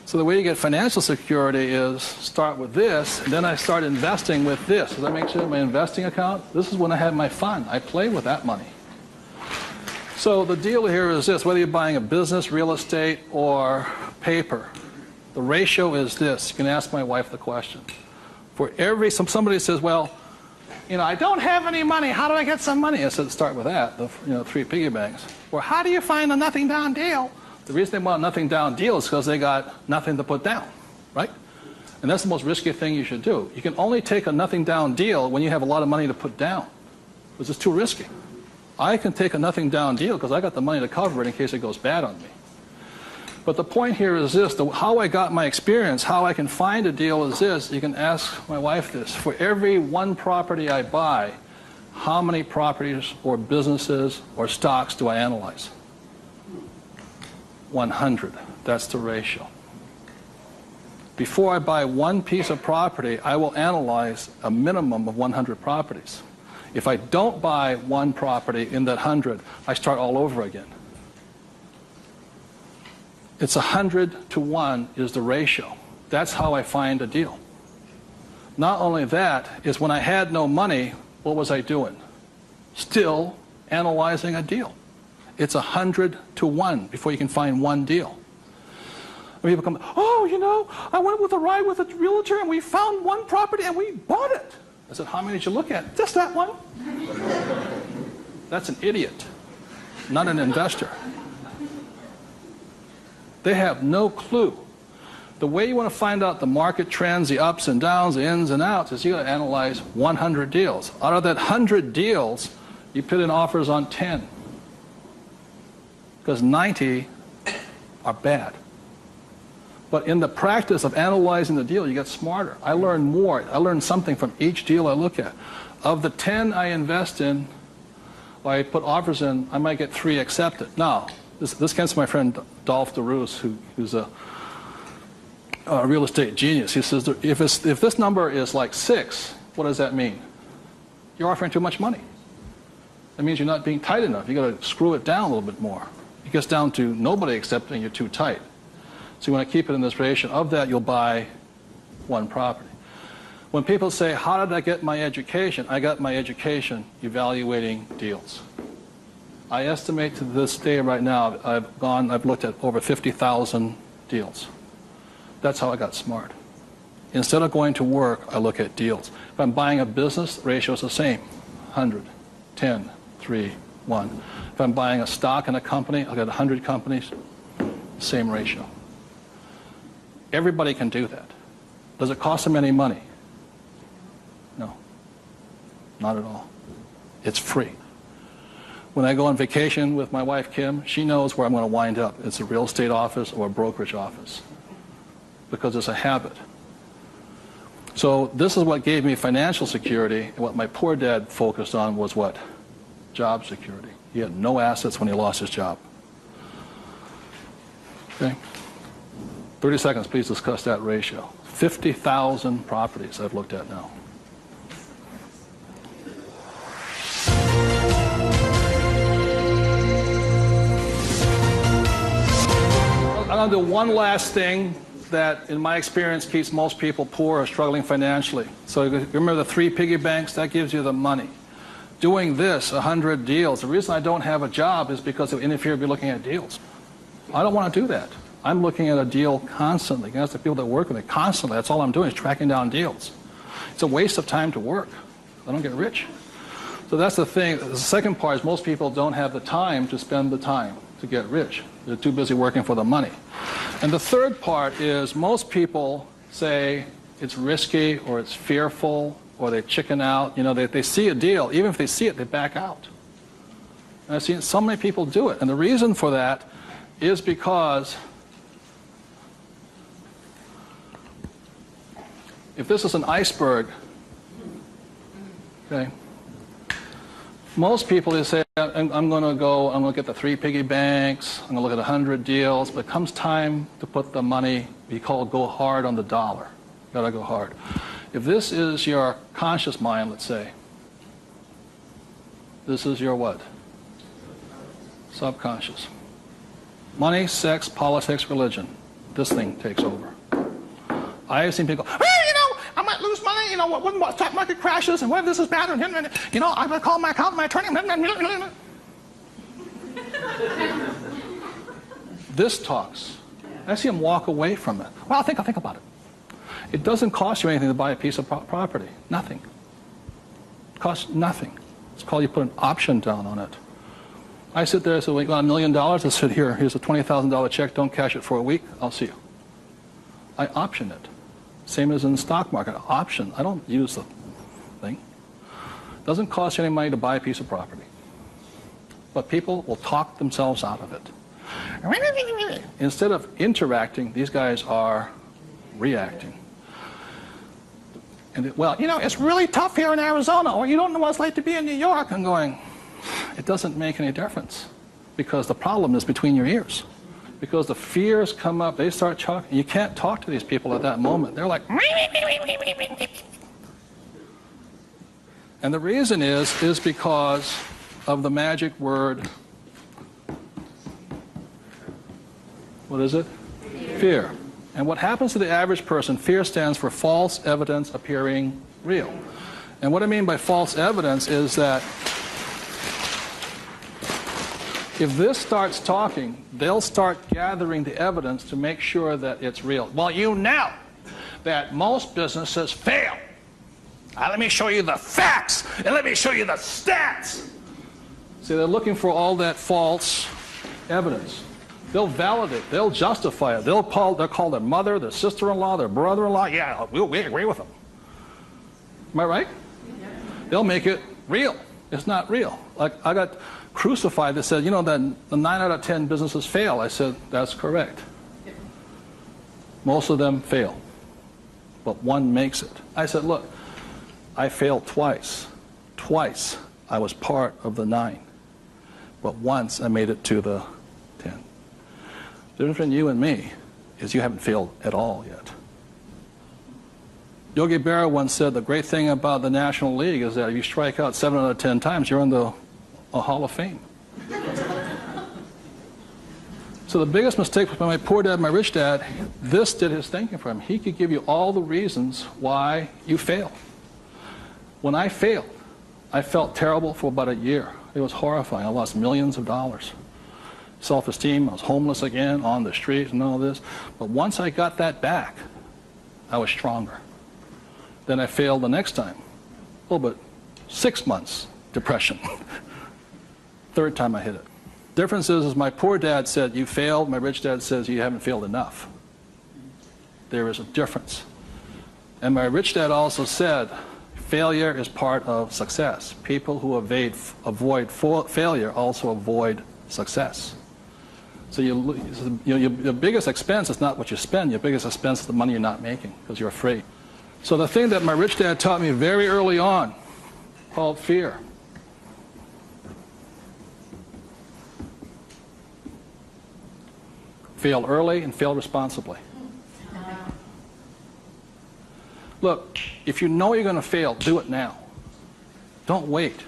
So the way you get financial security is start with this, and then I start investing with this. Does that make sense? My investing account, this is when I have my fun. I play with that money. So the deal here is this, whether you're buying a business, real estate, or paper, the ratio is this. You can ask my wife the question. For every, somebody says, well, I don't have any money. How do I get some money? I said, start with that, the 3 piggy banks. Or how do you find a nothing down deal? The reason they want a nothing down deal is because they got nothing to put down, right? And that's the most risky thing you should do. You can only take a nothing down deal when you have a lot of money to put down, because it's too risky. I can take a nothing down deal because I got the money to cover it in case it goes bad on me. But the point here is this, how I got my experience, how I can find a deal is this. You can ask my wife this. For every one property I buy, how many properties or businesses or stocks do I analyze? 100. That's the ratio. Before I buy one piece of property, I will analyze a minimum of 100 properties. If I don't buy one property in that 100, I start all over again. It's 100 to 1 is the ratio. That's how I find a deal. Not only that, is when I had no money, what was I doing? Still analyzing a deal. It's 100 to 1 before you can find one deal. And people come, I went with a ride with a realtor and we found one property and we bought it. I said, how many did you look at? Just that one. That's an idiot, not an investor. They have no clue. The way you want to find out the market trends, the ups and downs, the ins and outs, is you got to analyze 100 deals. Out of that 100 deals, you put in offers on 10. Because 90 are bad. But in the practice of analyzing the deal, you get smarter. I learn more. I learn something from each deal I look at. Of the 10 I invest in, or I put offers in, I might get 3 accepted. Now, this comes from my friend Dolph DeRoos, who's a real estate genius. He says, if this number is like 6, what does that mean? You're offering too much money. That means you're not being tight enough. You've got to screw it down a little bit more. It gets down to nobody accepting you're too tight. So you want to keep it in this ratio. Of that, you'll buy one property. When people say, how did I get my education? I got my education evaluating deals. I estimate to this day right now, I've looked at over 50,000 deals. That's how I got smart. Instead of going to work, I look at deals. If I'm buying a business, the ratio is the same. 100, 10, 3, 1. If I'm buying a stock in a company, I've got 100 companies, same ratio. Everybody can do that. Does it cost them any money? No, not at all. It's free. When I go on vacation with my wife, Kim, she knows where I'm going to wind up. It's a real estate office or a brokerage office because it's a habit. So this is what gave me financial security, and what my poor dad focused on was what? Job security. He had no assets when he lost his job. Okay? 30 seconds, please discuss that ratio. 50,000 properties I've looked at now. I'm going to do one last thing that, in my experience, keeps most people poor or struggling financially. So you remember the 3 piggy banks? That gives you the money. Doing this, 100 deals. The reason I don't have a job is because it would interfere with me looking at deals. I don't want to do that. I'm looking at a deal constantly. That's the people that work with me constantly. That's all I'm doing is tracking down deals. It's a waste of time to work. I don't get rich. So that's the thing. The second part is most people don't have the time to spend the time to get rich. They're too busy working for the money. And the third part is most people say it's risky or it's fearful or they chicken out. You know, they see a deal. Even if they see it, they back out. And I've seen so many people do it. And the reason for that is because if this is an iceberg, okay, most people, they say, I'm going to get the 3 piggy banks, I'm going to look at 100 deals, but it comes time to put the money, we call it go hard on the dollar. Got to go hard. If this is your conscious mind, let's say, this is your what? Subconscious. Money, sex, politics, religion. This thing takes over. I have seen people go, I might lose money, when the stock market crashes, and what if this is bad, and I'm going to call my accountant, my attorney. This talks. I see him walk away from it. Well, I'll think about it. It doesn't cost you anything to buy a piece of property. Nothing. It costs nothing. It's called you put an option down on it. I sit there and say, well, you got $1 million? I said, here's a $20,000 check. Don't cash it for a week. I'll see you. I option it. Same as in the stock market. Option. I don't use the thing. It doesn't cost you any money to buy a piece of property. But people will talk themselves out of it. Instead of interacting, these guys are reacting. And it's really tough here in Arizona, or you don't know what it's like to be in New York. I'm going, it doesn't make any difference, because the problem is between your ears. Because the fears come up, they start talking. You can't talk to these people at that moment. They're like, and the reason is because of the magic word. What is it? Fear. And what happens to the average person, fear stands for false evidence appearing real. And what I mean by false evidence is that if this starts talking, they'll start gathering the evidence to make sure that it's real. Well, you know that most businesses fail. Let me show you the facts, and let me show you the stats. See, they're looking for all that false evidence. They'll validate, they'll justify it. They'll call their mother, their sister-in-law, their brother-in-law. Yeah, we agree with them. Am I right? Yeah. They'll make it real. It's not real. Like, I got crucified that said, that the 9 out of 10 businesses fail. I said, that's correct. Most of them fail, but one makes it. I said, look, I failed twice. Twice I was part of the 9, but once I made it to the 10. The difference between you and me is you haven't failed at all yet. Yogi Berra once said the great thing about the National League is that if you strike out 7 out of 10 times, you're in the Hall of Fame. So the biggest mistake was by my poor dad, my rich dad. This did his thinking for him. He could give you all the reasons why you fail. When I failed, I felt terrible for about a year. It was horrifying. I lost millions of dollars. Self-esteem, I was homeless again, on the street and all this. But once I got that back, I was stronger. Then I failed the next time. Oh, but 6 months depression. Third time I hit it. Difference is my poor dad said, you failed. My rich dad says, you haven't failed enough. There is a difference. And my rich dad also said, failure is part of success. People who avoid failure also avoid success. So your biggest expense is not what you spend. Your biggest expense is the money you're not making because you're afraid. So the thing that my rich dad taught me very early on, called fear. Fail early and fail responsibly. Look, if you know you're going to fail, do it now. Don't wait.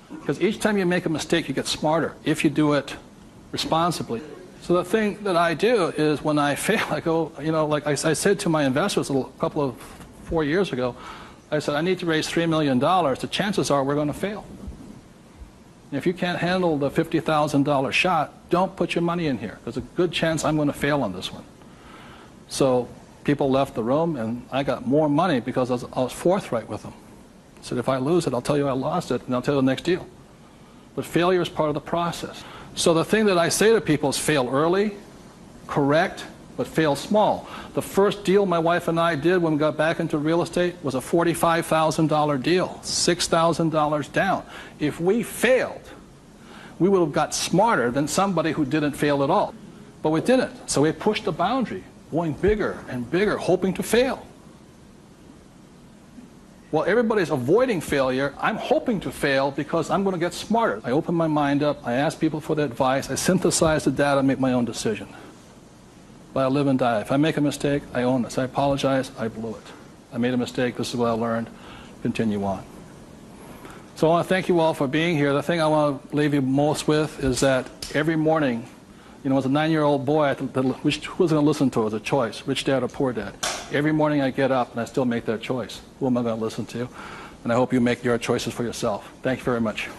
Because each time you make a mistake, you get smarter if you do it responsibly. So the thing that I do is when I fail, I go, like I said to my investors a couple of 4 years ago, I said, I need to raise $3 million. The chances are we're going to fail. And if you can't handle the $50,000 shot, don't put your money in here. There's a good chance I'm going to fail on this one. So people left the room, and I got more money because I was forthright with them. I said, if I lose it, I'll tell you I lost it, and I'll tell you the next deal. But failure is part of the process. So the thing that I say to people is fail early, correct, but fail small. The first deal my wife and I did when we got back into real estate was a $45,000 deal, $6,000 down. If we failed, we would have got smarter than somebody who didn't fail at all. But we didn't. So we pushed the boundary, going bigger and bigger, hoping to fail. While everybody's avoiding failure, I'm hoping to fail because I'm going to get smarter. I open my mind up, I ask people for their advice, I synthesize the data, make my own decision. But I live and die. If I make a mistake, I own this. I apologize, I blew it. I made a mistake. This is what I learned. Continue on. So I want to thank you all for being here. The thing I want to leave you most with is that every morning, you know, as a 9-year-old boy, who was going to listen to? It was a choice, rich dad or poor dad. Every morning I get up and I still make that choice. Who am I going to listen to? And I hope you make your choices for yourself. Thank you very much.